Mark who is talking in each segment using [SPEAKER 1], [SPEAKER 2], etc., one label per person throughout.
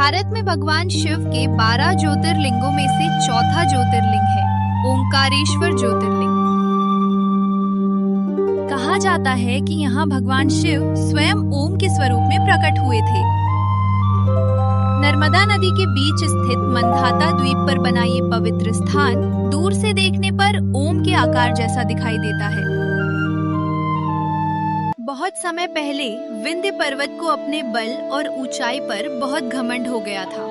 [SPEAKER 1] भारत में भगवान शिव के 12 ज्योतिर्लिंगों में से चौथा ज्योतिर्लिंग है ओंकारेश्वर ज्योतिर्लिंग। कहा जाता है कि यहाँ भगवान शिव स्वयं ओम के स्वरूप में प्रकट हुए थे। नर्मदा नदी के बीच स्थित मंधाता द्वीप पर बना ये पवित्र स्थान दूर से देखने पर ओम के आकार जैसा दिखाई देता है। बहुत समय पहले विंध्य पर्वत को अपने बल और ऊंचाई पर बहुत घमंड हो गया था।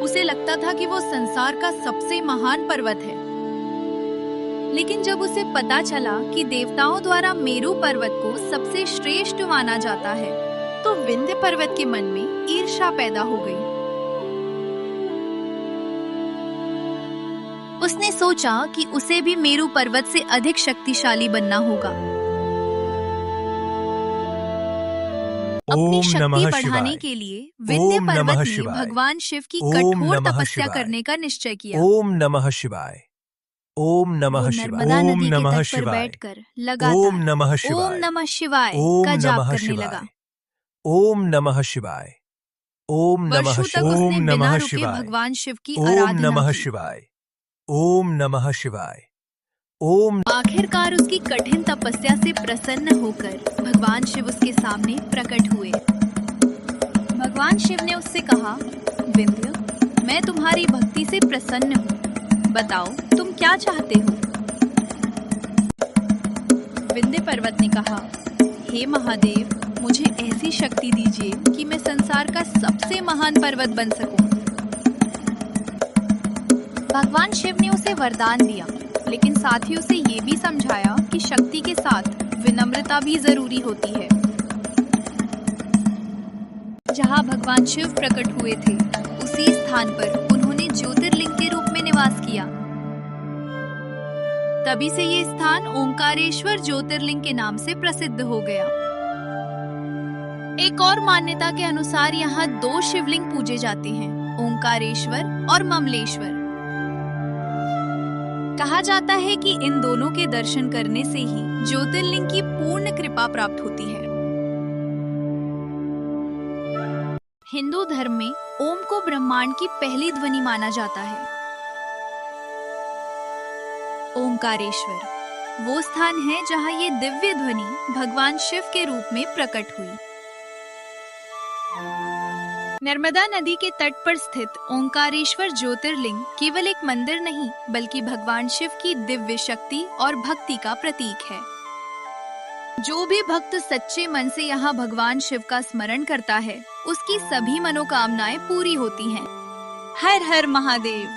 [SPEAKER 1] उसे लगता था कि वो संसार का सबसे महान पर्वत है। लेकिन जब उसे पता चला कि देवताओं द्वारा मेरु पर्वत को सबसे श्रेष्ठ माना जाता है, तो विंध्य पर्वत के मन में ईर्ष्या पैदा हो गई। उसने सोचा कि उसे भी मेरु पर्वत से अधिक शक्तिशाली बनना होगा। अपनी शक्ति बढ़ाने के लिए विंध्य पर्वत ने भगवान शिव की कठोर तपस्या करने का निश्चय किया।
[SPEAKER 2] ओम नमः शिवाय, ओम नमः शिवाय,
[SPEAKER 1] नर्मदा नदी के तट पर बैठकर लगातार
[SPEAKER 2] ओम नमः शिवाय,
[SPEAKER 1] ओम नमः शिवाय का जाप करने लगा।
[SPEAKER 2] ओम नमः शिवाय, ओम नमः
[SPEAKER 1] वर्षों तक उसने बिना रुके भगवान शिव की आराधना की।
[SPEAKER 2] शिवाय, ओम नमः शिवाय, ओम।
[SPEAKER 1] आखिरकार उसकी कठिन तपस्या से प्रसन्न होकर भगवान शिव उसके सामने प्रकट हुए। भगवान शिव ने उससे कहा, विंध्य, मैं तुम्हारी भक्ति से प्रसन्न हूँ, बताओ तुम क्या चाहते हो। विंध्य पर्वत ने कहा, हे महादेव, मुझे ऐसी शक्ति दीजिए कि मैं संसार का सबसे महान पर्वत बन सकूं। भगवान शिव ने उसे वरदान दिया, लेकिन साथ ही उसे ये भी समझाया कि शक्ति के साथ विनम्रता भी जरूरी होती है। जहाँ भगवान शिव प्रकट हुए थे, उसी स्थान पर उन्होंने ज्योतिर्लिंग के रूप में निवास किया। तभी से ये स्थान ओंकारेश्वर ज्योतिर्लिंग के नाम से प्रसिद्ध हो गया। एक और मान्यता के अनुसार यहाँ 2 शिवलिंग पूजे जाते हैं, ओंकारेश्वर और ममलेश्वर। कहा जाता है कि इन दोनों के दर्शन करने से ही ज्योतिर्लिंग की पूर्ण कृपा प्राप्त होती है। हिंदू धर्म में ओम को ब्रह्मांड की पहली ध्वनि माना जाता है। ओंकारेश्वर वो स्थान है जहां ये दिव्य ध्वनि भगवान शिव के रूप में प्रकट हुई। नर्मदा नदी के तट पर स्थित ओंकारेश्वर ज्योतिर्लिंग केवल एक मंदिर नहीं, बल्कि भगवान शिव की दिव्य शक्ति और भक्ति का प्रतीक है। जो भी भक्त सच्चे मन से यहाँ भगवान शिव का स्मरण करता है, उसकी सभी मनोकामनाएं पूरी होती हैं। हर हर महादेव।